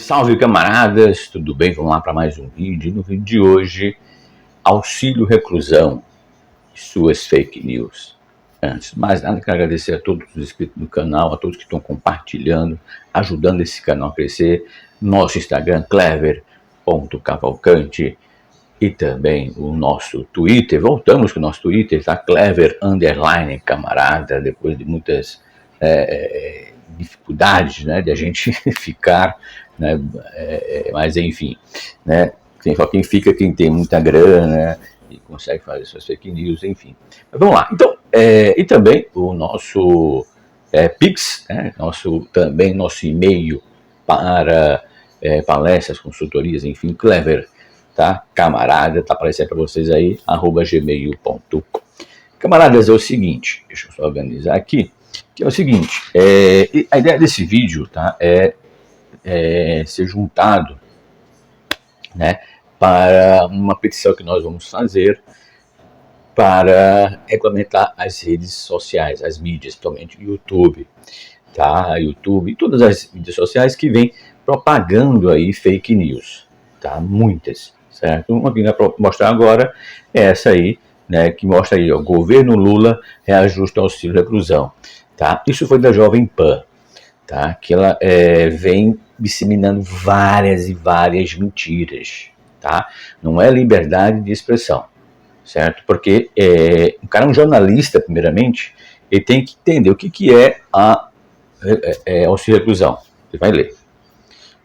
salve camaradas, tudo bem? Vamos lá para mais um vídeo. No vídeo de hoje, auxílio reclusão e suas fake news. Antes de mais nada, quero agradecer a todos os inscritos do canal, a todos que estão compartilhando, ajudando esse canal a crescer. Nosso Instagram, clever.cavalcante, e também o nosso Twitter. Voltamos com o nosso Twitter, tá? Clever_camarada, depois de muitas dificuldades, né, de a gente ficar, né, mas enfim, né, só quem fica, quem tem muita grana, né, e consegue fazer suas fake news, enfim. Mas vamos lá. Então, e também o nosso Pix, né, também nosso e-mail para palestras, consultorias, enfim, Clever, tá? Camarada, tá aparecendo para vocês aí, @gmail.com. Camaradas, é o seguinte, deixa eu só organizar aqui, que é o seguinte, a ideia desse vídeo, tá, é ser juntado, né, para uma petição que nós vamos fazer para regulamentar as redes sociais, as mídias, principalmente o YouTube, tá, YouTube e todas as mídias sociais que vêm propagando aí fake news, tá, muitas, certo? Uma que eu vou mostrar agora é essa aí, né, que mostra aí, ó, governo Lula reajusta o auxílio reclusão. Tá? Isso foi da Jovem Pan, tá? Que ela vem disseminando várias e várias mentiras, tá? Não é liberdade de expressão, certo? Porque o cara é um jornalista, primeiramente, ele tem que entender o que é auxílio reclusão. Ele vai ler.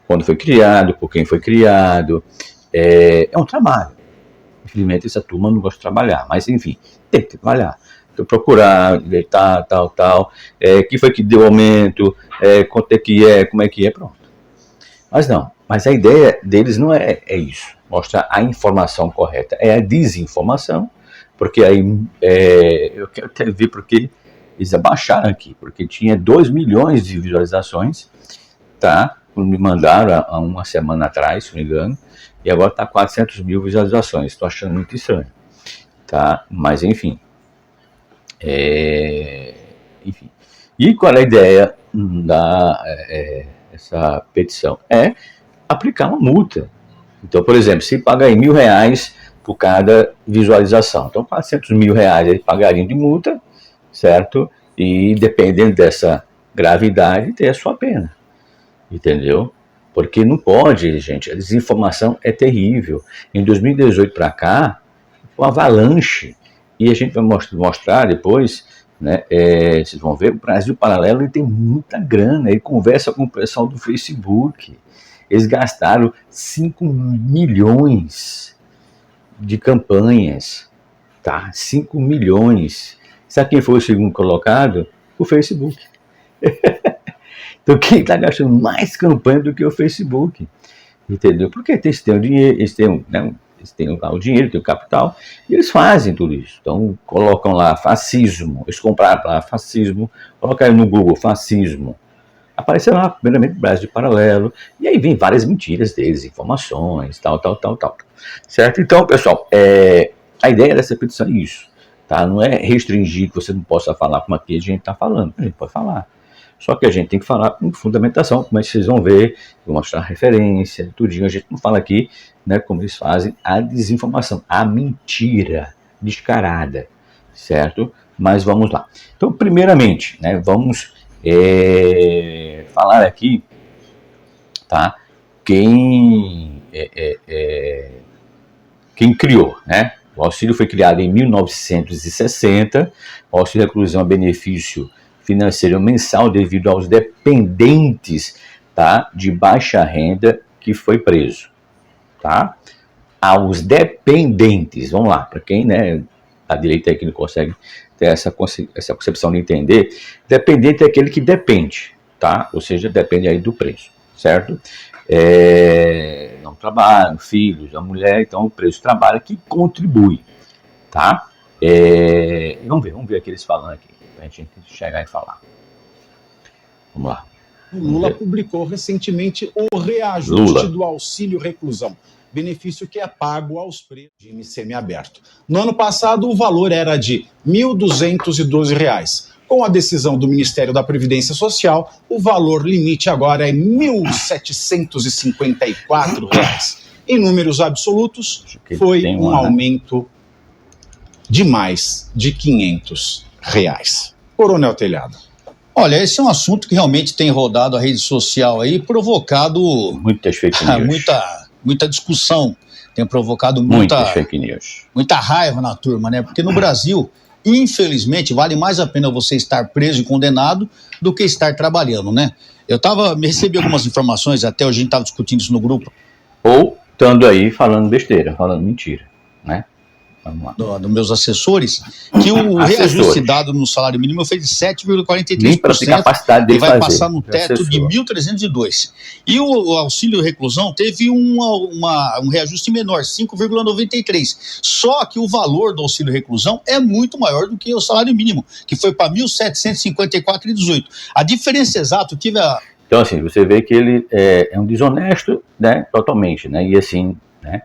Quando foi criado, por quem foi criado, é um trabalho. Infelizmente essa turma não gosta de trabalhar, mas enfim, tem que trabalhar. Então, procurar, ver tal, que foi que deu aumento, quanto é que como é que é, pronto. Mas não, mas a ideia deles não é isso, mostrar a informação correta, é a desinformação, porque aí eu quero até ver porque eles abaixaram aqui, porque tinha 2 milhões de visualizações, tá? Me mandaram há uma semana atrás, se não me engano, e agora está 400 mil visualizações, estou achando muito estranho, tá? Mas enfim. Enfim. E qual é a ideia dessa petição? É aplicar uma multa. Então, por exemplo, se paga aí R$1.000 por cada visualização, então 400 mil reais eles pagariam de multa, certo? E dependendo dessa gravidade, tem a sua pena, entendeu? Porque não pode, gente, a desinformação é terrível. Em 2018 para cá, foi uma avalanche. E a gente vai mostrar depois, né, vocês vão ver, o Brasil Paralelo ele tem muita grana, ele conversa com o pessoal do Facebook. Eles gastaram 5 milhões de campanhas, tá? 5 milhões. Sabe quem foi o segundo colocado? O Facebook. Então quem está gastando mais campanha do que o Facebook, entendeu? Porque eles têm o dinheiro, eles têm, né, eles têm o dinheiro, têm o capital, e eles fazem tudo isso. Então, colocam lá fascismo, eles compraram lá fascismo, colocaram no Google fascismo, apareceu lá, primeiramente, Brasil Paralelo, e aí vem várias mentiras deles, informações, tal. Certo? Então, pessoal, a ideia dessa petição é isso, tá? Não é restringir que você não possa falar como aqui a gente está falando, a gente pode falar. Só que a gente tem que falar com fundamentação, como vocês vão ver, vou mostrar referência, tudinho. A gente não fala aqui, né, como eles fazem a desinformação, a mentira descarada, certo? Mas vamos lá. Então, primeiramente, né, vamos falar aqui, tá? Quem criou, né? O auxílio foi criado em 1960, o auxílio reclusão é benefício financeiro mensal devido aos dependentes, tá, de baixa renda que foi preso, tá? Aos dependentes, vamos lá, para quem, né, a direita aqui não consegue ter essa concepção de entender, dependente é aquele que depende, tá? Ou seja, depende aí do preço, certo? Não trabalham, filhos, a mulher, então o preço trabalha que contribui, tá? Vamos ver o que eles falam aqui, para a gente chegar e falar. Vamos lá. O Lula publicou recentemente o reajuste do auxílio reclusão, benefício que é pago aos presos de semiaberto. No ano passado, o valor era de R$ 1.212, Com a decisão do Ministério da Previdência Social, o valor limite agora é R$ 1.754. Em números absolutos, foi um aumento de mais de R$ 500. Coronel Telhado. Olha, esse é um assunto que realmente tem rodado a rede social aí, provocado muitas fake news. muita discussão, tem provocado muitas fake news. Muita raiva na turma, né? Porque no Brasil, infelizmente, vale mais a pena você estar preso e condenado do que estar trabalhando, né? Recebi algumas informações, até hoje a gente estava discutindo isso no grupo. Ou estando aí falando besteira, falando mentira, né? Vamos lá. Dos meus assessores, que o reajuste dado no salário mínimo foi de 7,43% e vai passar no teto de 1.302. E o auxílio reclusão teve um reajuste menor, 5,93. Só que o valor do auxílio reclusão é muito maior do que o salário mínimo, que foi para 1.754,18. A diferença exata, Então, assim, você vê que ele é um desonesto, né, totalmente, né, e assim, né,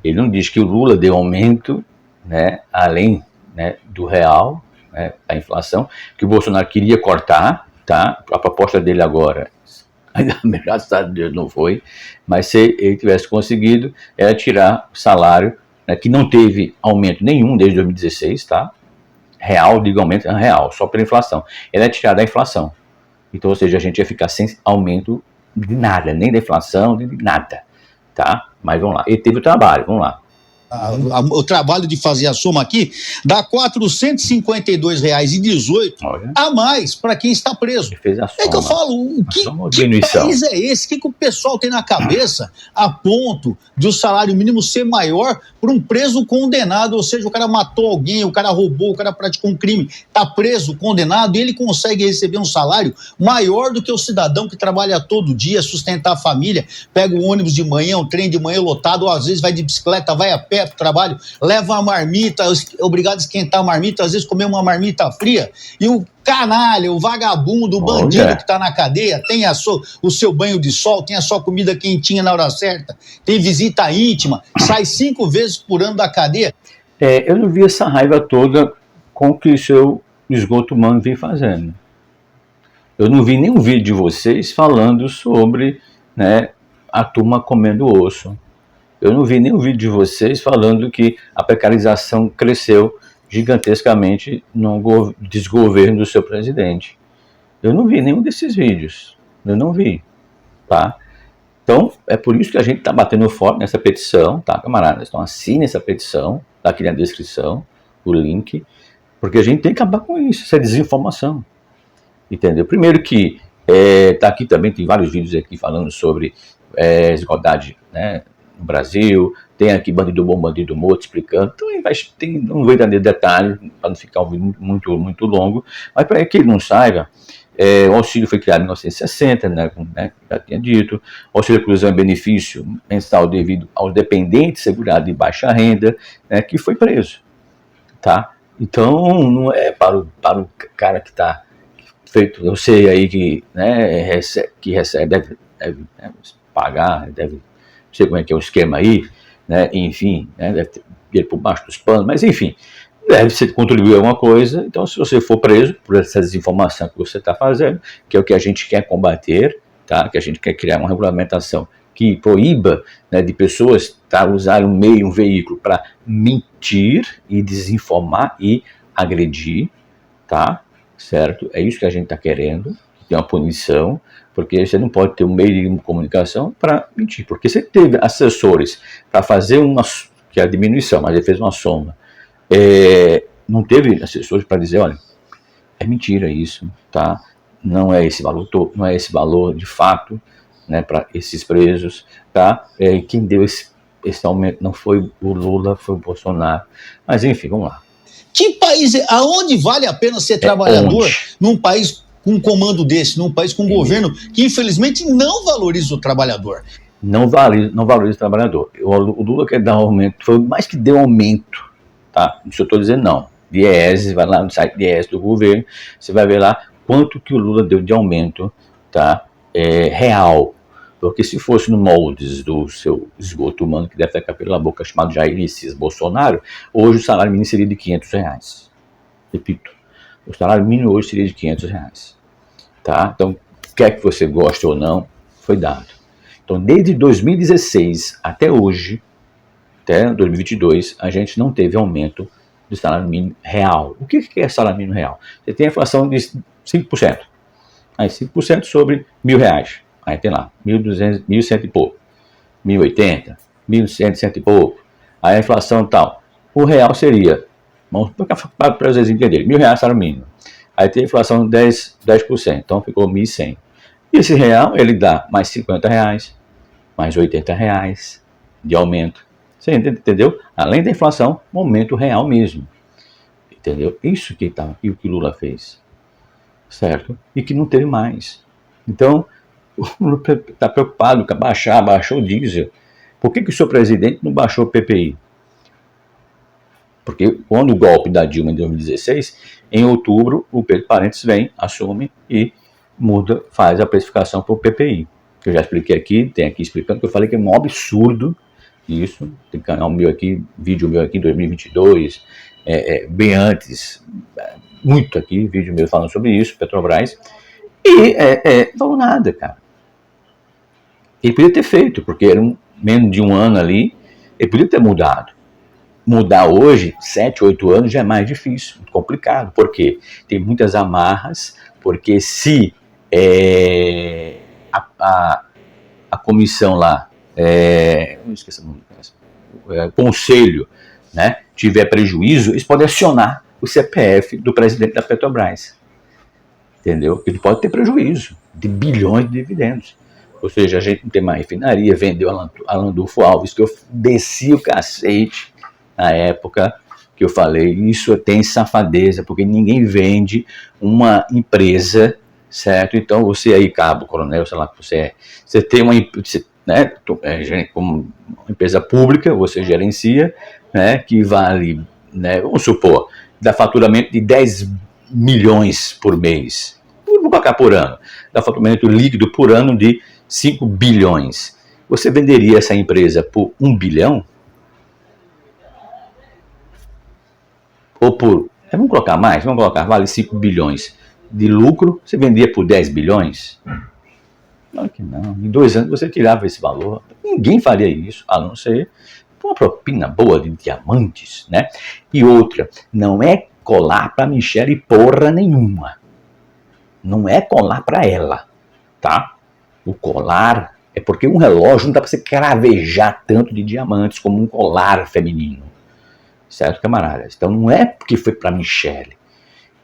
ele não diz que o Lula deu aumento, né, além, né, do real, né, da inflação, que o Bolsonaro queria cortar, tá? A proposta dele agora, graças a Deus não foi, mas se ele tivesse conseguido, era tirar o salário, né, que não teve aumento nenhum desde 2016, tá? Real, digo aumento, é real, só pela inflação. Era tirar da inflação. Então, ou seja, a gente ia ficar sem aumento de nada, nem da inflação, de nada, tá? Mas vamos lá, ele teve o trabalho, vamos lá. O trabalho de fazer a soma aqui dá R$ 452,18 a mais para quem está preso. Fez a soma. É que eu falo, que país é esse? O que o pessoal tem na cabeça a ponto de o salário mínimo ser maior para um preso condenado? Ou seja, o cara matou alguém, o cara roubou, o cara praticou um crime, está preso, condenado, e ele consegue receber um salário maior do que o cidadão que trabalha todo dia, sustentar a família, pega o ônibus de manhã, o trem de manhã lotado, ou às vezes vai de bicicleta, vai a pé pro trabalho, leva uma marmita, obrigado a esquentar a marmita, às vezes comer uma marmita fria, e o canalha, o vagabundo, o bandido que está na cadeia, tem o seu banho de sol, tem a sua comida quentinha na hora certa, tem visita íntima, sai 5 vezes por ano da cadeia. Eu não vi essa raiva toda com o que o seu esgoto humano vem fazendo. Eu não vi nenhum vídeo de vocês falando sobre, né, a turma comendo osso. Eu não vi nenhum vídeo de vocês falando que a precarização cresceu gigantescamente no desgoverno do seu presidente. Eu não vi nenhum desses vídeos. Eu não vi, tá? Então, é por isso que a gente está batendo forte nessa petição, tá, camaradas? Então, assine essa petição, tá aqui na descrição, o link, porque a gente tem que acabar com isso, essa desinformação. Entendeu? Primeiro que, tá aqui também, tem vários vídeos aqui falando sobre desigualdade, né, no Brasil, tem aqui bandido bom, bandido morto, explicando, então não vou entrar em detalhes, para não ficar um vídeo muito longo, mas para quem não saiba, o auxílio foi criado em 1960, né, como já tinha dito, o auxílio reclusão é benefício mensal devido aos dependentes segurados de baixa renda, né, que foi preso, tá? Então, não é para o cara que está feito, eu sei aí que, né, que recebe, deve pagar, não sei como é que é o esquema aí, né, enfim, né, deve ter dinheiro por baixo dos panos, mas enfim, deve ser contribuir alguma coisa. Então, se você for preso por essa desinformação que você está fazendo, que é o que a gente quer combater, tá, que a gente quer criar uma regulamentação que proíba, né, de pessoas usarem um veículo para mentir e desinformar e agredir, tá, certo? É isso que a gente está querendo, tem uma punição, porque você não pode ter um meio de comunicação para mentir, porque você teve assessores para fazer que é a diminuição, mas ele fez uma soma, não teve assessores para dizer, olha, é mentira isso, tá? Não é esse valor, não é esse valor de fato, né, para esses presos, tá? Quem deu esse aumento não foi o Lula, foi o Bolsonaro, mas enfim, vamos lá. Que país, aonde vale a pena ser trabalhador num país com um comando desse, num país com um governo que infelizmente não valoriza o trabalhador? Não valoriza o trabalhador. O Lula quer dar um aumento, foi mais que deu aumento, tá? Isso eu estou dizendo não. DIEESE, vai lá no site DIEESE do governo, você vai ver lá quanto que o Lula deu de aumento, tá? Real. Porque se fosse no moldes do seu esgoto humano, que deve ficar pela boca, chamado Jair Messias Bolsonaro, hoje o salário mínimo seria de R$500. Repito, O salário mínimo hoje seria de R$500. Tá? Então, quer que você goste ou não, foi dado. Então, desde 2016 até hoje, até 2022, a gente não teve aumento do salário mínimo real. O que é salário mínimo real? Você tem a inflação de 5%. Aí 5% sobre R$1.000. Aí tem lá, 1.200, 1.100 e pouco, 1.080, 1.100 e pouco. Aí a inflação tal. O real seria, vamos para vocês entenderem, R$1.000 salário mínimo. Aí tem a inflação de 10%, então ficou 1.100. E esse real, ele dá mais R$50, mais R$80 de aumento. Você entendeu? Além da inflação, um aumento real mesmo. Entendeu? Isso que o que Lula fez. Certo? E que não teve mais. Então, o Lula está preocupado com baixou o diesel. Por que o seu presidente não baixou o PPI? Porque quando o golpe da Dilma em 2016, em outubro, o Pedro Parentes vem, assume e muda, faz a precificação para o PPI. Que eu já expliquei aqui, tem aqui explicando, que eu falei que é um absurdo isso. Tem canal meu aqui, vídeo meu aqui em 2022, bem antes, muito aqui, vídeo meu falando sobre isso, Petrobras, e não falou nada, cara. Ele podia ter feito, porque era menos de um ano ali, ele podia ter mudado. Mudar hoje, 7, 8 anos, já é mais difícil, muito complicado. Por quê? Tem muitas amarras, porque se a comissão lá, não esqueça o nome, conselho, né, tiver prejuízo, eles podem acionar o CPF do presidente da Petrobras. Entendeu? Ele pode ter prejuízo de bilhões de dividendos. Ou seja, a gente não tem mais refinaria, vendeu a Landulfo Alves, que eu desci o cacete na época que eu falei, isso tem safadeza, porque ninguém vende uma empresa, certo? Então você aí, cabo, coronel, sei lá que você é, você tem uma, né, como uma empresa pública, você gerencia, né, que vale, né, vamos supor, dá faturamento de 10 milhões por mês, vou colocar por ano, dá faturamento líquido por ano de 5 bilhões. Você venderia essa empresa por 1 bilhão? Ou por, vamos colocar mais, vamos colocar, vale 5 bilhões de lucro, você vendia por 10 bilhões? Claro que não, em 2 anos você tirava esse valor, ninguém faria isso, a não ser uma propina boa de diamantes, né? E outra, não é colar para Michele porra nenhuma, não é colar para ela, tá? O colar é porque um relógio não dá para você cravejar tanto de diamantes como um colar feminino. Certo, camaradas? Então não é porque foi para Michele.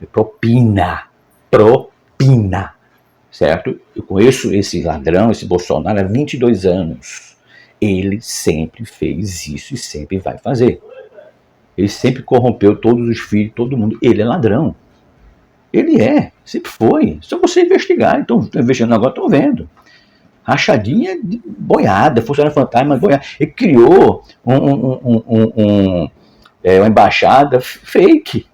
É propina. Propina. Certo? Eu conheço esse ladrão, esse Bolsonaro há 22 anos. Ele sempre fez isso e sempre vai fazer. Ele sempre corrompeu todos os filhos, todo mundo. Ele é ladrão. Ele sempre foi. Só você investigar. Então, estou investigando agora, estou vendo. Rachadinha de boiada, funcionário fantasma, boiada. Ele criou uma embaixada fake.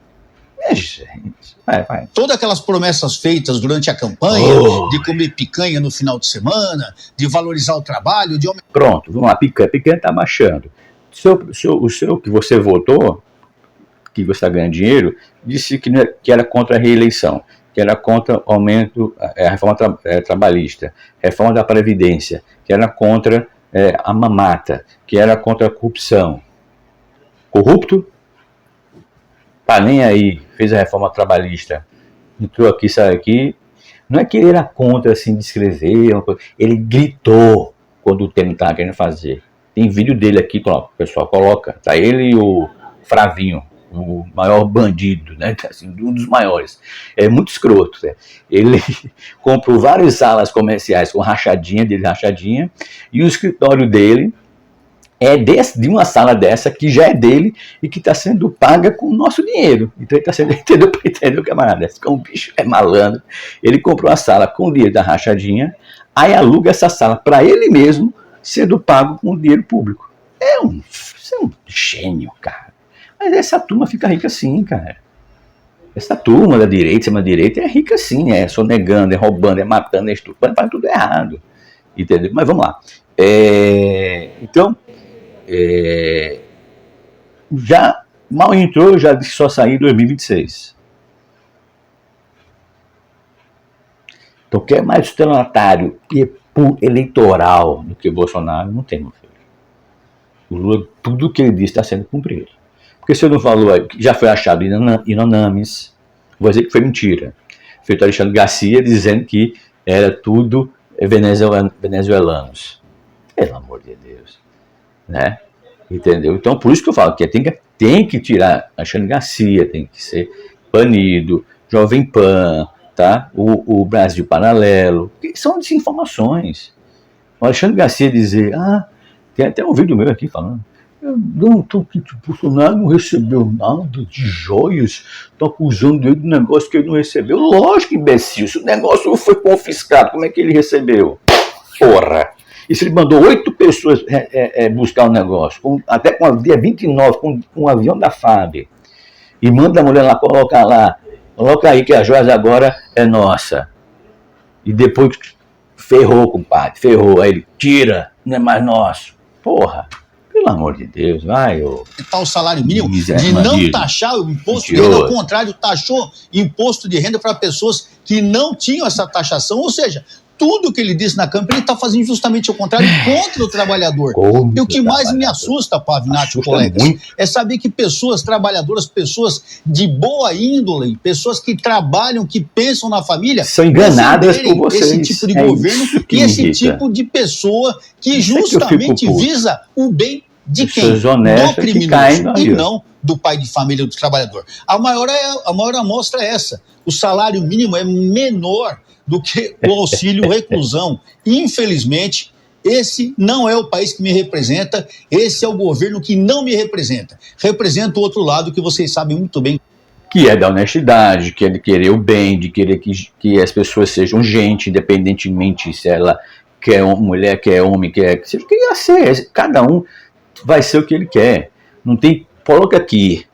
Gente, vai. Todas aquelas promessas feitas durante a campanha, de comer picanha no final de semana, de valorizar o trabalho, de... Pronto, vamos lá, picanha está baixando. O seu que você votou, que você está ganhando dinheiro, disse que era contra a reeleição, que era contra o aumento, a reforma trabalhista, reforma da Previdência, que era contra a mamata, que era contra a corrupção. Corrupto? Tá nem aí, fez a reforma trabalhista, entrou aqui, saiu aqui. Não é que ele era contra, assim, de escrever, ele gritou quando o Temer estava querendo fazer. Tem vídeo dele aqui, o pessoal coloca, tá ele e o Fravinho, o maior bandido, né? Assim, um dos maiores. É muito escroto, né? Ele comprou várias salas comerciais com rachadinha, e o escritório dele é de uma sala dessa que já é dele e que está sendo paga com o nosso dinheiro. Então ele está sendo, entendeu, camarada? Esse um bicho é malandro. Ele comprou a sala com o dinheiro da rachadinha, aí aluga essa sala para ele mesmo, sendo pago com o dinheiro público. Você é um gênio, cara. Mas essa turma fica rica assim, cara. Essa turma da direita, extrema-direita, é rica assim, sonegando, roubando, matando, estuprando, faz tudo errado. Entendeu? Mas vamos lá. Então, já mal entrou, já disse só sair em 2026. Então, quer mais estelionatário e eleitoral do que o Bolsonaro, não tem, meu filho. O Lula, tudo que ele disse está sendo cumprido. Porque se eu não falou, já foi achado Inonames, vou dizer que foi mentira. Feito Alexandre Garcia dizendo que era tudo venezuelanos. Pelo amor de Deus. Né? Entendeu? Então, por isso que eu falo que tem que tirar Alexandre Garcia, tem que ser banido, Jovem Pan, tá? O Brasil Paralelo, que são desinformações. O Alexandre Garcia dizer, tem até um vídeo meu aqui falando, o Bolsonaro não recebeu nada de joias, estão acusando ele de um negócio que ele não recebeu. Lógico, imbecil, se o negócio foi confiscado, como é que ele recebeu? Porra! E se ele mandou 8 pessoas buscar o negócio, até com o dia 29, com um avião da FAB, e manda a mulher lá, coloca aí que a joia agora é nossa. E depois ferrou, compadre, ferrou. Aí ele tira, não é mais nosso. Porra, pelo amor de Deus, vai. Tá o salário mínimo de não taxar o imposto de renda, ao contrário, taxou imposto de renda para pessoas que não tinham essa taxação, ou seja, tudo que ele disse na Câmara, ele está fazendo justamente o contrário, contra o trabalhador. E o que mais me assusta, Pavinato e colegas, é saber que pessoas trabalhadoras, pessoas de boa índole, pessoas que trabalham, que pensam na família, são enganadas por vocês. Esse tipo de governo e esse tipo de pessoa que justamente visa o bem de quem? Do criminoso e não do pai de família do trabalhador. A maior amostra é essa. O salário mínimo é menor do que o auxílio reclusão. Infelizmente, esse não é o país que me representa, esse é o governo que não me representa. Representa o outro lado que vocês sabem muito bem. Que é da honestidade, que é de querer o bem, de querer que as pessoas sejam gente, independentemente se ela quer mulher, quer homem, quer seja o que ela ser. Cada um vai ser o que ele quer. Não tem, coloca aqui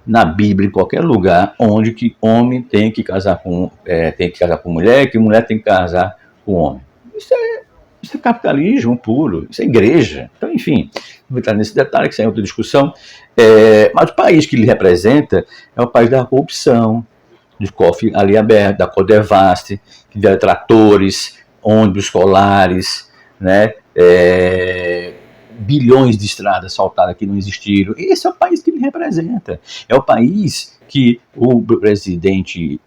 na Bíblia, em qualquer lugar, onde que homem tem que casar com mulher, que mulher tem que casar com homem. Isso é capitalismo puro, isso é igreja. Então, enfim, não vou entrar nesse detalhe, que isso é outra discussão. Mas o país que ele representa é o país da corrupção, de cofre ali aberto, da Codevasf, que dá tratores, ônibus escolares, né? Bilhões de estradas asfaltadas que não existiram. Esse é o país que ele representa. É o país que o presidente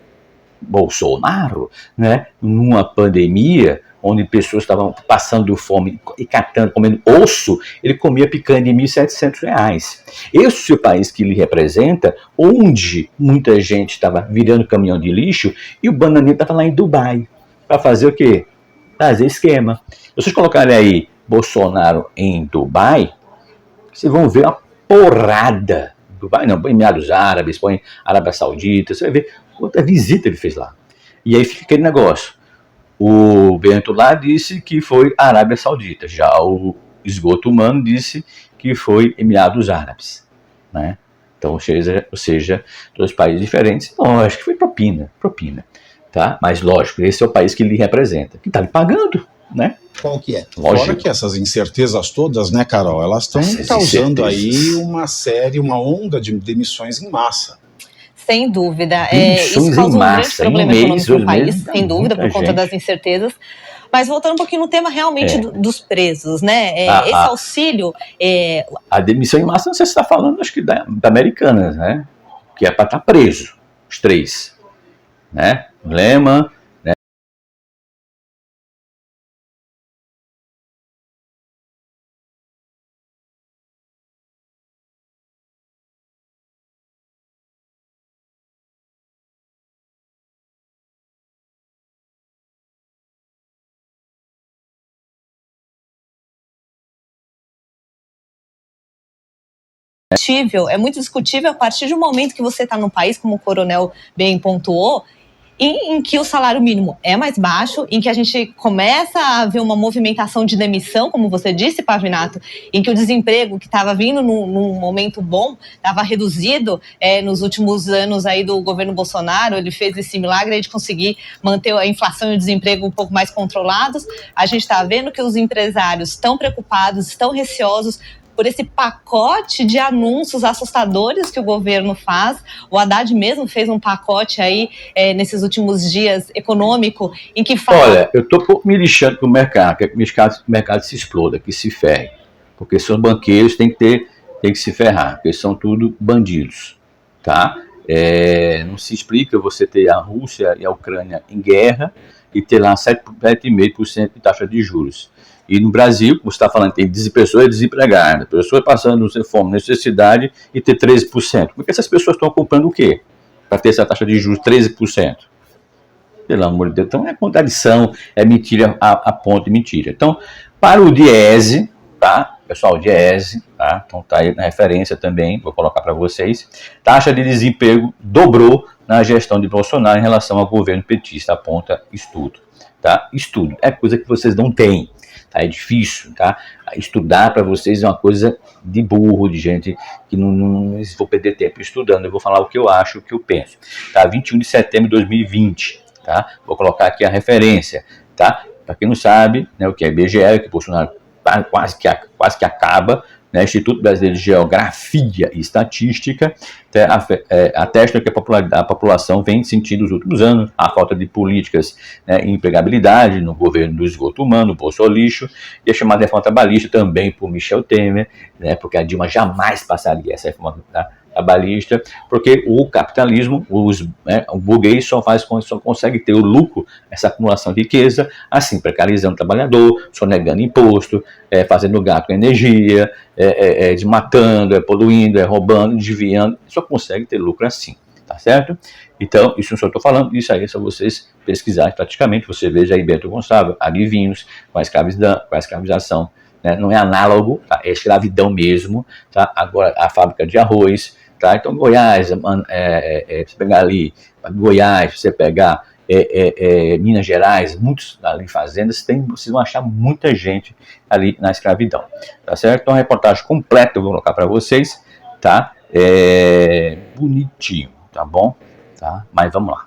Bolsonaro, né, numa pandemia, onde pessoas estavam passando fome e comendo osso, ele comia picanha de R$1.700. Esse é o país que ele representa, onde muita gente estava virando caminhão de lixo e o bananinho estava lá em Dubai. Para fazer o quê? Fazer esquema. Se vocês colocarem aí Bolsonaro em Dubai, vocês vão ver uma porrada. Dubai não, põe Emirados Árabes, põe Arábia Saudita, você vai ver quanta visita ele fez lá. E aí fica aquele negócio. O Bento lá disse que foi Arábia Saudita, já o Esgoto Humano disse que foi Emirados Árabes, né? Então, ou seja, dois países diferentes. Então, acho que foi propina, tá? Mas lógico, esse é o país que ele representa, que está lhe pagando, né? Qual que é? Lógico. Fora que essas incertezas todas, né, Carol, elas estão causando aí uma onda de demissões em massa. Sem dúvida. Isso causa um grande problema econômico no país, sem dúvida, por conta das incertezas. Mas voltando um pouquinho no tema realmente dos presos, né? Esse auxílio... A demissão em massa, não sei se você está falando, acho que da Americanas, né? Que é para estar preso, os 3. Né? Lema... É muito discutível a partir de um momento que você está num país, como o Coronel bem pontuou, em que o salário mínimo é mais baixo, em que a gente começa a ver uma movimentação de demissão, como você disse, Pavinato, em que o desemprego que estava vindo num momento bom, estava reduzido nos últimos anos aí do governo Bolsonaro. Ele fez esse milagre de conseguir manter a inflação e o desemprego um pouco mais controlados. A gente está vendo que os empresários estão preocupados, estão receosos por esse pacote de anúncios assustadores que o governo faz. O Haddad mesmo fez um pacote aí nesses últimos dias econômico em que fala... Olha, eu estou um pouco me lixando com o mercado, quer que o mercado se exploda, que se ferre, porque são banqueiros, tem que se ferrar, porque são tudo bandidos, tá? Não se explica você ter a Rússia e a Ucrânia em guerra e ter lá 7,5% de taxa de juros. E no Brasil, como você está falando, tem pessoas desempregadas, pessoas passando fome, necessidade e ter 13%. Porque essas pessoas estão comprando o quê? Para ter essa taxa de juros 13%. Pelo amor de Deus. Então é contradição, é mentira, a ponto de mentira. Então, para o Diese, tá? Pessoal, Diese, tá? Então tá aí na referência também, vou colocar para vocês. Taxa de desemprego dobrou na gestão de Bolsonaro em relação ao governo petista, aponta estudo. Tá? Estudo é coisa que vocês não têm. Tá? É difícil, tá? Estudar para vocês é uma coisa de burro, de gente que não vou perder tempo estudando. Eu vou falar o que eu acho, o que eu penso. Tá? 21 de setembro de 2020, tá? Vou colocar aqui a referência, tá? Para quem não sabe, né, o que é IBGE, que Bolsonaro quase que acaba, né? Instituto Brasileiro de Geografia e Estatística atesta que a população vem sentindo nos últimos anos a falta de políticas, né, em empregabilidade no governo do esgoto humano, bolso ao lixo, e a chamada reforma trabalhista também por Michel Temer, né, porque a Dilma jamais passaria essa reforma trabalhista, porque o capitalismo, o burguês só consegue ter o lucro, essa acumulação de riqueza, assim, precarizando o trabalhador, sonegando imposto, fazendo gasto com energia, desmatando, poluindo, roubando, desviando, só consegue ter lucro assim, tá certo? Então, isso não só estou falando, isso aí é só vocês pesquisarem praticamente, você veja aí Bento Gonçalves, adivinhos, com a escravização, né? Não é análogo, tá? É escravidão mesmo, tá? Agora, a fábrica de arroz, tá? Então, Goiás, você pegar ali, Goiás, você pegar Minas Gerais, muitos ali fazendas, vocês vão achar muita gente ali na escravidão, tá certo? Então, a reportagem completa eu vou colocar para vocês, tá? Bonitinho, tá bom? Tá? Mas vamos lá.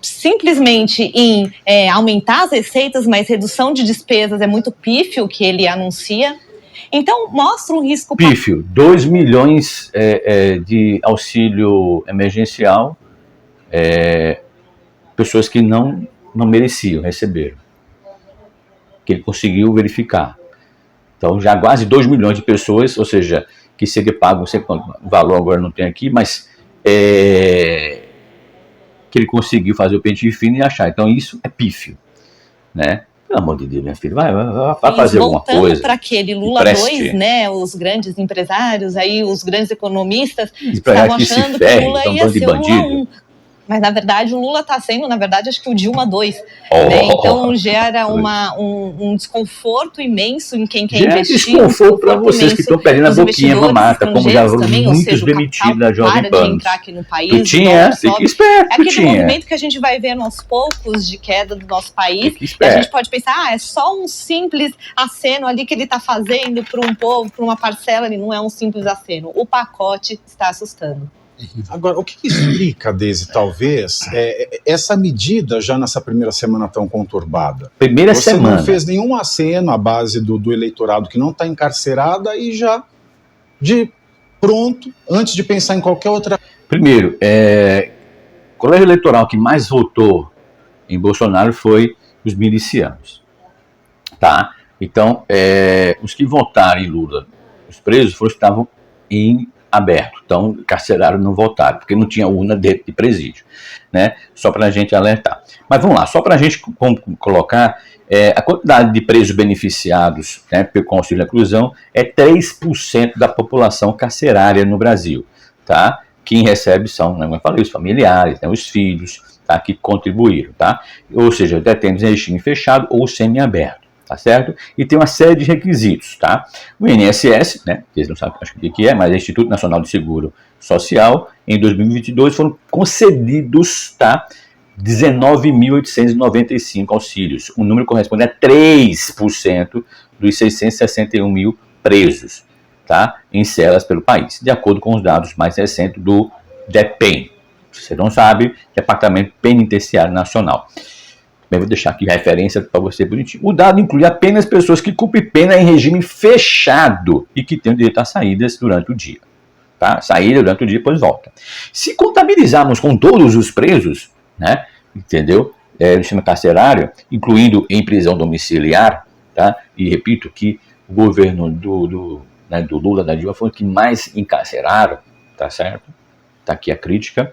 Simplesmente em aumentar as receitas, mas redução de despesas é muito pífio o que ele anuncia. Então, mostra um risco... Pífio, 2 milhões de auxílio emergencial, pessoas que não mereciam receber, que ele conseguiu verificar. Então, já quase 2 milhões de pessoas, ou seja, que seria pago, não sei quanto valor agora não tem aqui, mas que ele conseguiu fazer o pente fino e achar. Então, isso é pífio, né? Pelo amor de Deus, minha filha, vai fazer alguma coisa. Voltando para aquele Lula 2, né? Os grandes empresários, aí os grandes economistas estavam achando que o Lula ia ser o Lula 1. Mas, na verdade, o Lula está sendo, na verdade, acho que o Dilma 2. Né? Então, gera um desconforto imenso em quem quer investir. Desconforto para vocês que estão perdendo a boquinha mamata, como já muitos demitidos da Jovem Pan. De entrar aqui no país, tu tinha, fica esperto, é aquele movimento que a gente vai vendo aos poucos de queda do nosso país. E a gente pode pensar, é só um simples aceno ali que ele está fazendo para um povo, para uma parcela, ele não é um simples aceno. O pacote está assustando. Agora, o que explica, Deise, talvez, essa medida já nessa primeira semana tão conturbada? Você não fez nenhum aceno à base do eleitorado que não está encarcerada e já, de pronto, antes de pensar em qualquer outra... Primeiro, o colégio eleitoral que mais votou em Bolsonaro foi os milicianos, tá? Então, os que votaram em Lula, os presos, foram os que estavam em aberto, então carcerário não votaram, porque não tinha urna dentro de presídio, né? Só para a gente alertar. Mas vamos lá, só para a gente colocar, a quantidade de presos beneficiados, né, com auxílio reclusão é 3% da população carcerária no Brasil, tá? Quem recebe são, como eu falei, os familiares, né, os filhos, tá, que contribuíram, tá? Ou seja, detemos em regime fechado ou semi-aberto. Tá certo? E tem uma série de requisitos, tá? O INSS, né, que eles não sabem acho que é, mas é Instituto Nacional de Seguro Social, em 2022 foram concedidos, tá, 19.895 auxílios. O número corresponde a 3% dos 661 mil presos, tá, em celas pelo país, de acordo com os dados mais recentes do DEPEN. Se você não sabe, Departamento Penitenciário Nacional. Bem, vou deixar aqui referência para você bonitinho. O dado inclui apenas pessoas que cumprem pena em regime fechado e que têm direito a saídas durante o dia. Tá? Saída durante o dia, depois volta. Se contabilizarmos com todos os presos, né, entendeu? No sistema carcerário, incluindo em prisão domiciliar, tá? E repito que o governo do Lula, da Dilma, foi o que mais encarceraram, tá certo? Tá aqui a crítica,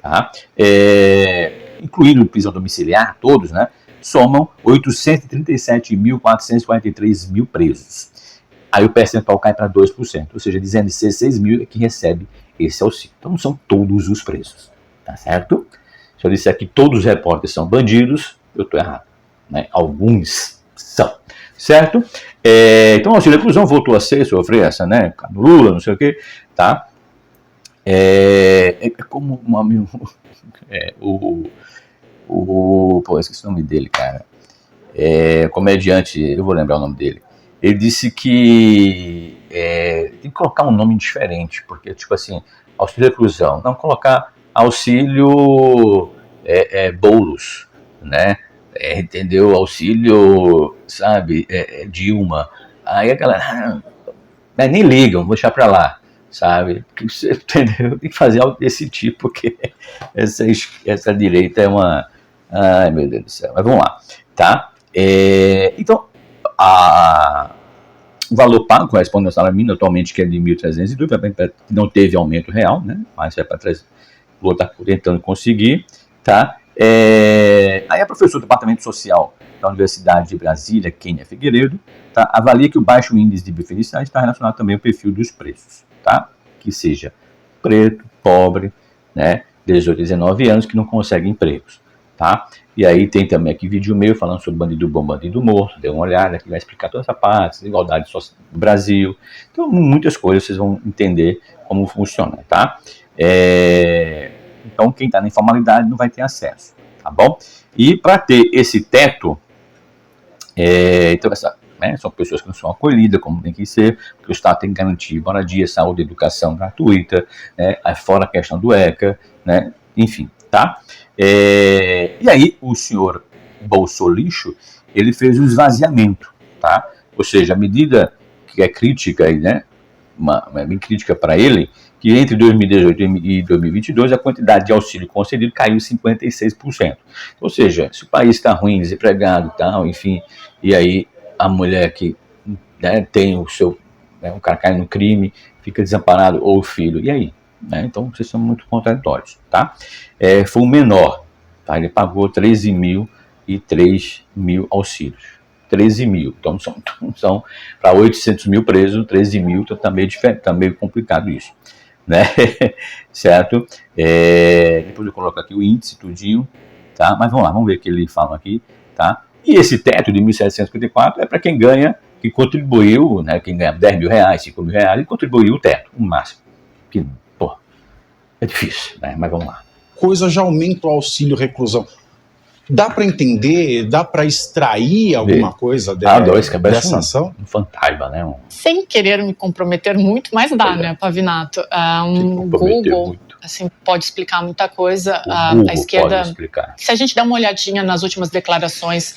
tá? Incluindo prisão domiciliar, todos, né? Somam 837.443 mil presos. Aí o percentual cai para 2%, ou seja, 216 mil é que recebe esse auxílio. Então não são todos os presos, tá certo? Se eu disser que todos os repórteres são bandidos, eu estou errado, né? Alguns são, certo? Então o auxílio reclusão voltou a sofrer essa, né? No Lula, não sei o quê, tá? Como pô, esqueci o nome dele, cara. Comediante, eu vou lembrar o nome dele. Ele disse que tem que colocar um nome diferente, porque, tipo assim, auxílio reclusão, não colocar auxílio Boulos, né? Entendeu? Auxílio, sabe, Dilma. Aí a galera nem ligam, vou deixar pra lá, sabe? Entendeu? Tem que fazer algo desse tipo, porque essa direita é uma... Ai, meu Deus do céu. Mas vamos lá, tá? Então, o valor pago corresponde ao salário mínimo atualmente, que é de 1.302, não teve aumento real, né? Mas é para trás, o Lula está tentando conseguir, tá? Aí a professora do Departamento Social da Universidade de Brasília, Kênia Figueiredo, tá? Avalia que o baixo índice de felicidade está relacionado também ao perfil dos preços, tá? Que seja preto, pobre, né? 18 a 19 anos que não conseguem empregos, tá? E aí tem também aqui vídeo meu falando sobre bandido bom, bandido morto, dê uma olhada, que vai explicar toda essa parte, desigualdade social do Brasil. Então, muitas coisas vocês vão entender como funciona, tá? Então, quem está na informalidade não vai ter acesso, tá bom? E para ter esse teto, então são pessoas que não são acolhidas, como tem que ser, porque o Estado tem que garantir moradia, saúde, educação gratuita, né? Fora a questão do ECA, né? Enfim, tá? E aí o senhor Bolsolixo, ele fez o esvaziamento, tá? Ou seja, a medida que é crítica, né? Uma bem crítica para ele, que entre 2018 e 2022 a quantidade de auxílio concedido caiu 56%. Ou seja, se o país está ruim, desempregado e tal, enfim, e aí a mulher que, né, tem o seu, o cara cai no crime, fica desamparado, ou o filho, e aí? Né? Então vocês são muito contraditórios, tá? Foi o menor, tá? Ele pagou 13.003 mil auxílios, 13 mil, então são para 800 mil presos, 13 mil, então tá meio complicado isso, né? Certo? Depois eu coloco aqui o índice, tudinho, tá? Mas vamos lá, vamos ver o que ele fala aqui, tá? E esse teto de 1.754 é para quem ganha, que contribuiu, né? Quem ganha 10 mil reais, 5 mil reais, e contribuiu o teto, o máximo. Que, pô, é difícil, né? Mas vamos lá. Coisa já aumenta o auxílio reclusão. Dá para entender, dá para extrair alguma coisa dessa ação? Um fantasma, né? Sem querer me comprometer muito, mas dá, né, Pavinato? Google, assim, pode explicar muita coisa. A esquerda, pode explicar. Se a gente der uma olhadinha nas últimas declarações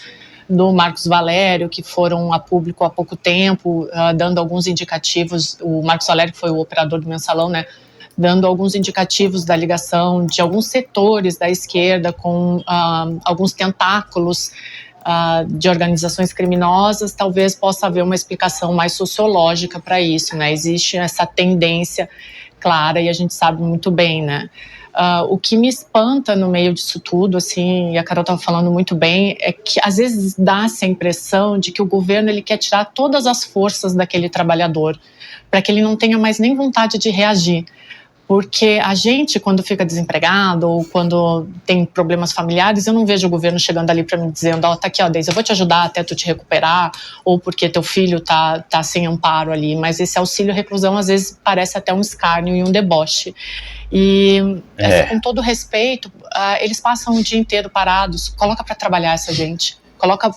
do Marcos Valério, que foram a público há pouco tempo, dando alguns indicativos, o Marcos Valério, que foi o operador do Mensalão, né, dando alguns indicativos da ligação de alguns setores da esquerda com alguns tentáculos de organizações criminosas, talvez possa haver uma explicação mais sociológica para isso, né? Existe essa tendência clara e a gente sabe muito bem, né? O que me espanta no meio disso tudo, assim, e a Carol estava falando muito bem, é que às vezes dá essa impressão de que o governo ele quer tirar todas as forças daquele trabalhador, para que ele não tenha mais nem vontade de reagir. Porque a gente, quando fica desempregado ou quando tem problemas familiares, eu não vejo o governo chegando ali para mim dizendo, tá aqui, Deise, eu vou te ajudar até tu te recuperar, ou porque teu filho tá sem amparo ali. Mas esse auxílio reclusão, às vezes, parece até um escárnio e um deboche. E, com todo respeito, eles passam o dia inteiro parados. Coloca para trabalhar essa gente. Coloca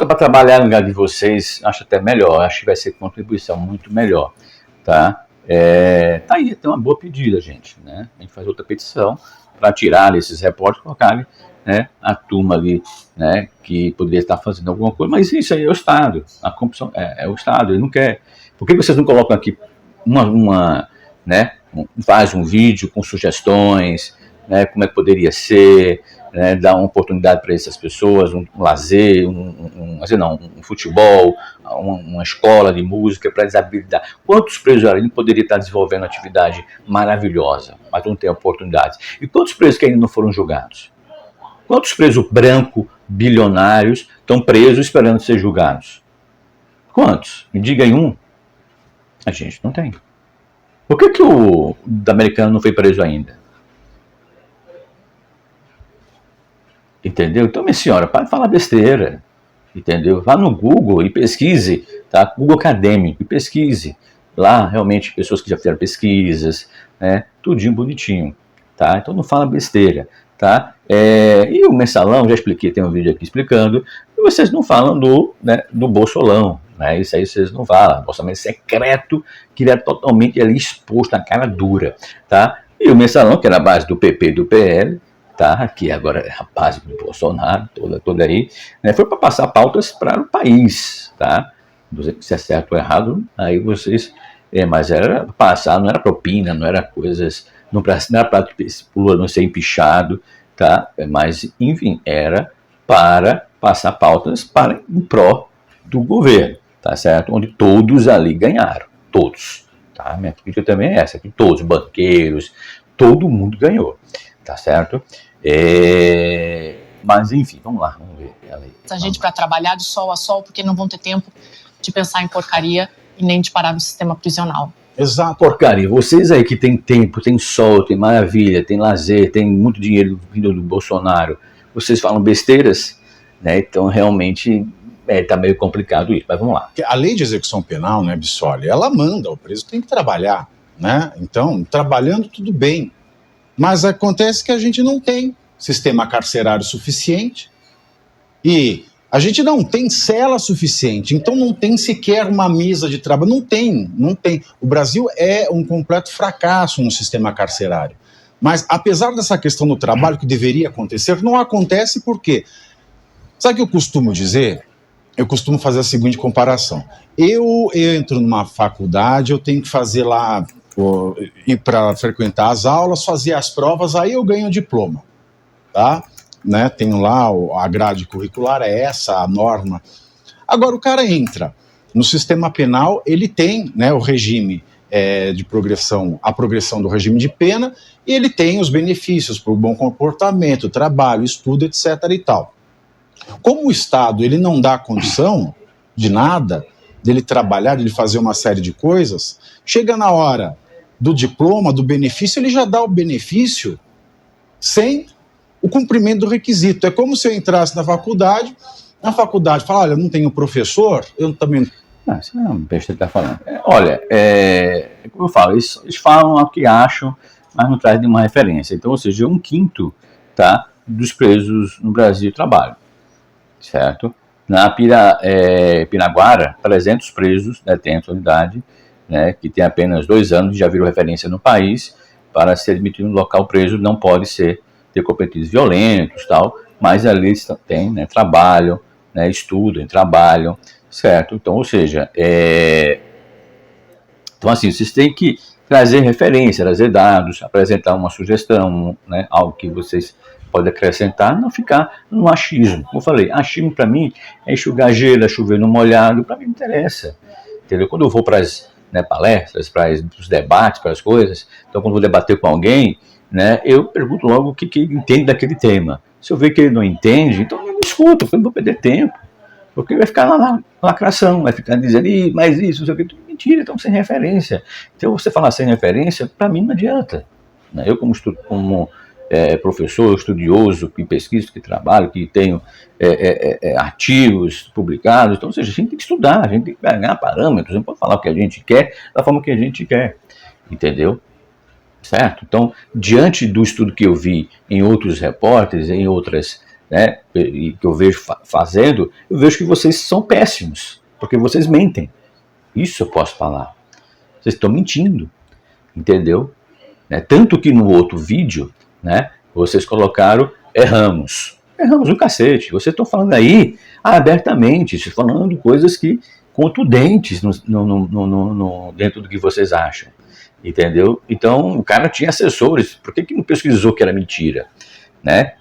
para trabalhar no lugar de vocês, acho até melhor. Acho que vai ser contribuição muito melhor, tá? Tá aí, tem uma boa pedida, gente, né? A gente faz outra petição para tirar esses repórteres e colocar né, a turma ali, né, que poderia estar fazendo alguma coisa, mas isso aí é o Estado, a corrupção é o Estado, ele não quer. Por que vocês não colocam aqui né, faz um vídeo com sugestões, né, como é que poderia ser, né, dar uma oportunidade para essas pessoas, um lazer, um futebol, uma escola de música para desabilitar. Quantos presos ali poderiam estar desenvolvendo atividade maravilhosa, mas não tem oportunidades? E quantos presos que ainda não foram julgados? Quantos presos brancos, bilionários, estão presos esperando ser julgados? Quantos? Me diga aí um. A gente não tem. Por que o americano não foi preso ainda? Entendeu? Então, minha senhora, para de falar besteira. Entendeu? Vá no Google e pesquise, tá? Google acadêmico, e pesquise. Lá, realmente, pessoas que já fizeram pesquisas, né? Tudinho bonitinho, tá? Então, não fala besteira, tá? E o Mensalão, já expliquei, tem um vídeo aqui explicando, e vocês não falam do Bolsolão, né? Isso aí vocês não falam. O orçamento secreto, que ele é totalmente ali exposto na cara dura, tá? E o Mensalão, que era a base do PP e do PL, tá? Que agora é a base do Bolsonaro, toda aí, né? Foi para passar pautas para o país, tá? Se é certo ou errado, aí vocês... mas era passar, não era propina, não era coisas... Não era para não ser empichado, tá? Mas, enfim, era para passar pautas em pró do governo, tá certo? Onde todos ali ganharam, todos, tá? Minha crítica também é essa, que todos, banqueiros, todo mundo ganhou, tá certo? Mas, enfim, vamos lá, vamos ver. A gente para trabalhar de sol a sol, porque não vão ter tempo de pensar em porcaria e nem de parar no sistema prisional. Exato. Porcaria, vocês aí que tem tempo, tem sol, tem maravilha, tem lazer, tem muito dinheiro vindo do Bolsonaro, vocês falam besteiras, né? Então realmente tá meio complicado isso, mas vamos lá. A lei de execução penal, né, Bissoli, ela manda, o preso tem que trabalhar, né? Então, trabalhando tudo bem, mas acontece que a gente não tem sistema carcerário suficiente e a gente não tem cela suficiente, então não tem sequer uma mesa de trabalho, não tem. O Brasil é um completo fracasso no sistema carcerário. Mas apesar dessa questão do trabalho que deveria acontecer, não acontece porque, sabe o que eu costumo dizer? Eu costumo fazer a seguinte comparação. Eu entro numa faculdade, eu tenho que fazer lá, ir para frequentar as aulas, fazer as provas, aí eu ganho o diploma, tá? Né, tenho lá a grade curricular, é essa a norma. Agora o cara entra no sistema penal, ele tem, né, o regime de progressão, a progressão do regime de pena, e ele tem os benefícios para o bom comportamento, trabalho, estudo, etc. e tal. Como o Estado ele não dá condição de nada, dele trabalhar, dele fazer uma série de coisas, chega na hora do diploma, do benefício, ele já dá o benefício sem o cumprimento do requisito. É como se eu entrasse na faculdade fala, olha, eu não tenho professor, eu também... Não, isso não é um peixe que você está falando. Olha, como eu falo, eles falam o que acham, mas não trazem nenhuma referência. Então, ou seja, 1/5, tá, dos presos no Brasil trabalham, certo? Na Piraguara, 300 presos detentos na unidade, né, que tem apenas 2 anos e já virou referência no país, para ser admitido no local preso não pode ter cometidos violentos e tal, mas ali eles têm, né, trabalham, né, estudam, trabalham, certo? Então, ou seja, então assim, vocês têm que trazer referência, trazer dados, apresentar uma sugestão, né, algo que vocês podem acrescentar, não ficar no achismo. Como eu falei, achismo para mim é enxugar gelo, é chover no molhado, para mim não interessa, entendeu? Quando eu vou para as, né, palestras, para os debates, para as coisas, então quando eu vou debater com alguém, né, eu pergunto logo o que ele entende daquele tema. Se eu ver que ele não entende, então eu não escuto, eu não vou perder tempo, porque vai ficar lá na lacração, vai ficar dizendo, mas isso, não sei o que, mentira, então sem referência. Então você falar sem referência, para mim não adianta. Né? Eu como professor, estudioso, que pesquiso, que trabalho, que tenho artigos publicados, então, ou seja, a gente tem que estudar, a gente tem que pegar parâmetros, não pode falar o que a gente quer, da forma que a gente quer, entendeu? Certo? Então, diante do estudo que eu vi em outros repórteres, em outras, né, e que eu vejo fazendo, eu vejo que vocês são péssimos, porque vocês mentem. Isso eu posso falar. Vocês estão mentindo, entendeu? Né? Tanto que no outro vídeo, né, vocês colocaram erramos. erramos no cacete. Vocês estão falando aí abertamente, falando coisas que contundentes dentro do que vocês acham, entendeu? Então, o cara tinha assessores, por que não pesquisou que era mentira, né?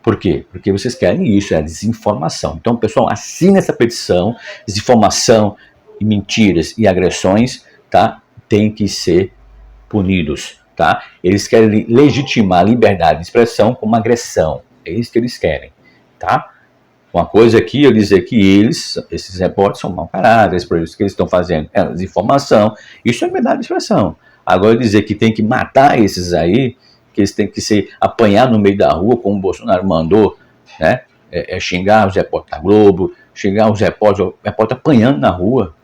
Por quê? Porque vocês querem isso, é a desinformação. Então, pessoal, assina essa petição, desinformação e mentiras e agressões, tá? Tem que ser punidos, tá? Eles querem legitimar a liberdade de expressão como agressão, é isso que eles querem, tá? Uma coisa aqui, eu dizer que esses repórteres são mau caráter, por isso que eles estão fazendo é desinformação, isso é liberdade de expressão. Agora dizer que tem que matar esses aí, que eles têm que ser apanhados no meio da rua, como o Bolsonaro mandou, né? Xingar os repórteres da Globo, xingar os repórteres apanhando na rua,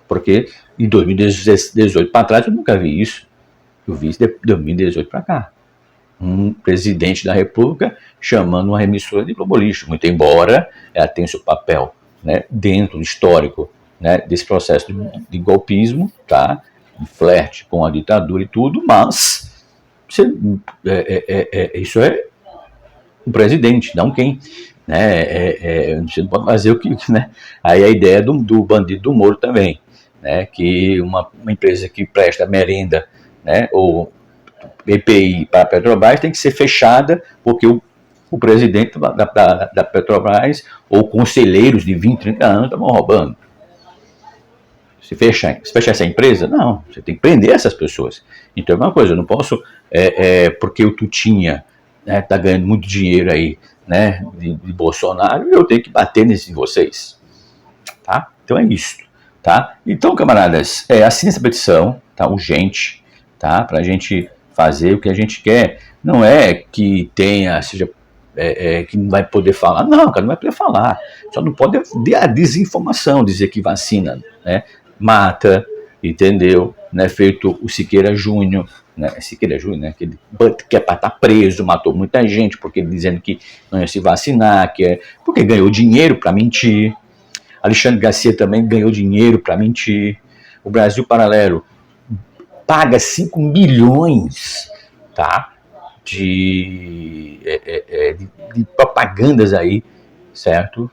porque em 2018 para trás eu nunca vi isso. Eu vi isso de 2018 para cá. Um presidente da República chamando uma emissora de globalista, muito embora ela tenha seu papel, né, dentro do histórico, né, desse processo de golpismo, tá, de flerte com a ditadura e tudo, mas isso é o presidente, não quem, né, você não pode fazer o que, né, aí a ideia do bandido do Moro também, né, que uma empresa que presta merenda, né, ou EPI para a Petrobras tem que ser fechada porque o presidente da Petrobras ou conselheiros de 20, 30 anos estavam roubando. Se fechar essa empresa, não, você tem que prender essas pessoas. Então é uma coisa, eu não posso, porque o Tutinha está ganhando muito dinheiro aí, né, de Bolsonaro, eu tenho que bater em vocês. Tá? Então é isso. Tá? Então, camaradas, assine essa petição, tá? Urgente, tá? Para a gente fazer o que a gente quer. Não é que tenha, seja, que não vai poder falar. Não, cara, não vai poder falar. Só não pode a desinformação, dizer que vacina, né, mata, entendeu? Né, feito o Siqueira Júnior, né, que é para estar preso, matou muita gente, porque ele dizendo que não ia se vacinar, porque ganhou dinheiro para mentir. Alexandre Garcia também ganhou dinheiro para mentir. O Brasil Paralelo paga 5 milhões, tá, de propagandas aí, certo?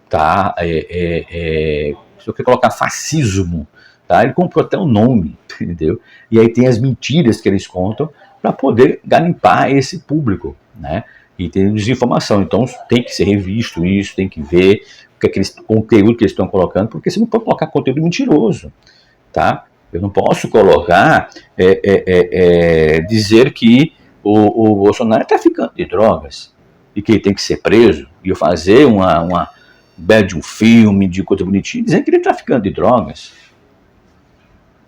Tá? Se eu quer colocar fascismo, tá? Ele comprou até um nome, entendeu? E aí tem as mentiras que eles contam para poder garimpar esse público, né? E tem desinformação. Então tem que ser revisto isso, tem que ver o que é conteúdo que eles estão colocando, porque você não pode colocar conteúdo mentiroso, tá? Eu não posso colocar, dizer que o Bolsonaro é traficante de drogas e que ele tem que ser preso, e eu fazer um filme de coisa bonitinha, dizendo que ele é traficante de drogas.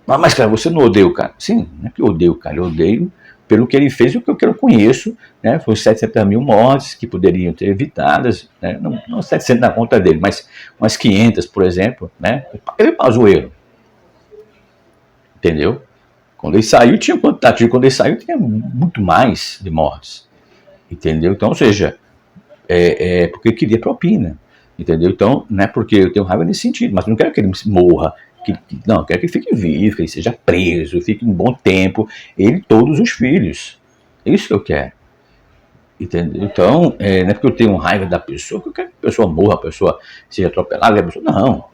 Mas, cara, você não odeia o cara? Sim, não é que eu odeio o cara, eu odeio pelo que ele fez e o que eu conheço, né? Foi 700 mil mortes que poderiam ter evitadas, né? Não 700 na conta dele, mas umas 500, por exemplo, né? Ele pazoeiro. Entendeu? Quando ele saiu, tinha quantitativo. Quando ele saiu, tinha muito mais de mortes. Entendeu? Então, ou seja, porque ele queria propina. Entendeu? Então, não é porque eu tenho raiva nesse sentido, mas não quero que ele morra. Não, eu quero que ele fique vivo, que ele seja preso, fique um bom tempo. Ele e todos os filhos. É isso que eu quero. Entendeu? Então, não é porque eu tenho raiva da pessoa que eu quero que a pessoa morra, a pessoa seja atropelada, a pessoa. Não.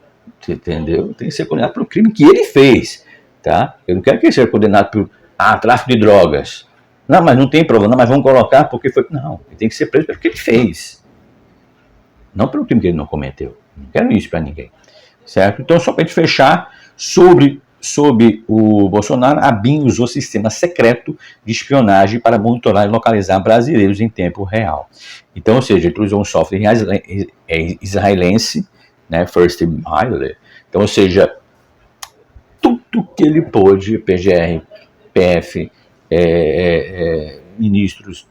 Entendeu? Tem que ser condenado pelo crime que ele fez. Tá? Eu não quero que ele seja condenado por tráfico de drogas. Não, mas não tem prova. Não, mas vamos colocar porque foi. Não, ele tem que ser preso pelo que ele fez. Não pelo crime que ele não cometeu. Não quero isso para ninguém. Certo? Então, só para a gente fechar, sobre o Bolsonaro, a BIM usou sistema secreto de espionagem para monitorar e localizar brasileiros em tempo real. Então, ou seja, ele usou um software israelense, né, First Pilot. Então, ou seja, tudo que ele pôde, PGR, PF, ministros,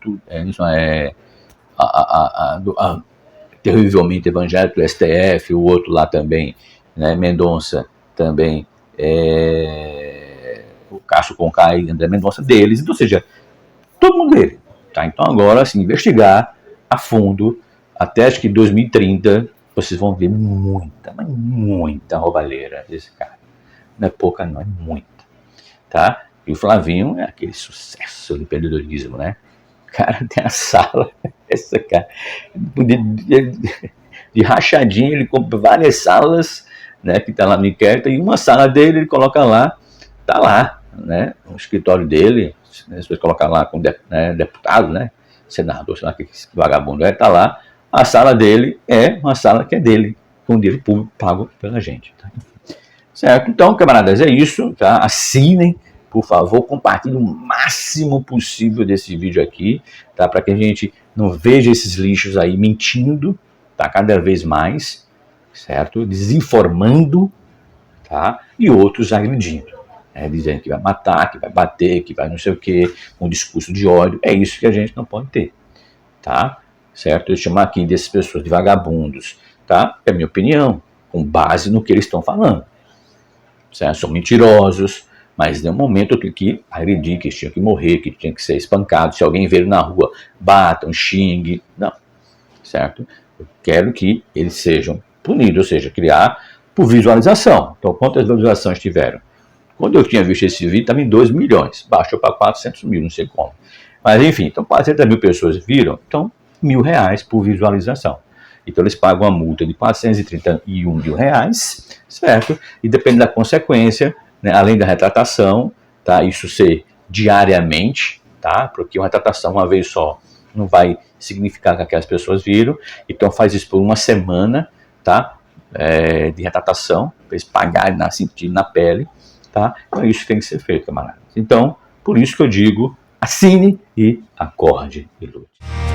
terrivelmente evangélico, STF, o outro lá também, né, Mendonça também, o Cássio Conká e André Mendonça deles, então, ou seja, todo mundo dele. Tá? Então agora, assim, investigar a fundo, até acho que 2030, vocês vão ver muita roubalheira desse cara. Não é pouca não, é muita. Tá? E o Flavinho é aquele sucesso do empreendedorismo, né? cara tem a sala, essa cara, de rachadinha, ele compra várias salas, né, que está lá no inquérito, e uma sala dele ele coloca lá, está lá, né, no escritório dele, né, se você colocar lá com deputado, né, senador, sei lá que vagabundo é, está lá, a sala dele é uma sala que é dele, com dinheiro público pago pela gente. Tá? Certo? Então, camaradas, é isso, tá? Assinem, por favor, compartilhem o máximo possível desse vídeo aqui, tá? Para que a gente não veja esses lixos aí mentindo, tá? Cada vez mais, certo? Desinformando, tá? E outros agredindo, né? Dizendo que vai matar, que vai bater, que vai não sei o quê, um discurso de ódio. É isso que a gente não pode ter, tá? Certo? Eu chamo aqui dessas pessoas de vagabundos, tá? É a minha opinião, com base no que eles estão falando. Certo? São mentirosos, mas no momento que agredir, que tinha que morrer, que tinha que ser espancado, se alguém ver na rua, batam, xingue, não, certo? Eu quero que eles sejam punidos, ou seja, criar por visualização. Então, quantas visualizações tiveram? Quando eu tinha visto esse vídeo, estava em 2 milhões, baixou para 400 mil, não sei como. Mas enfim, então 400 mil pessoas viram, então R$1.000 por visualização. Então eles pagam uma multa de R$431 mil, certo? E depende da consequência, né, além da retratação, tá? Isso ser diariamente, tá? Porque uma retratação uma vez só não vai significar que aquelas pessoas viram. Então faz isso por uma semana, tá? De retratação, para eles pagarem, sentir na pele, tá? Então isso tem que ser feito, camaradas. Então, por isso que eu digo, assine e acorde e lute.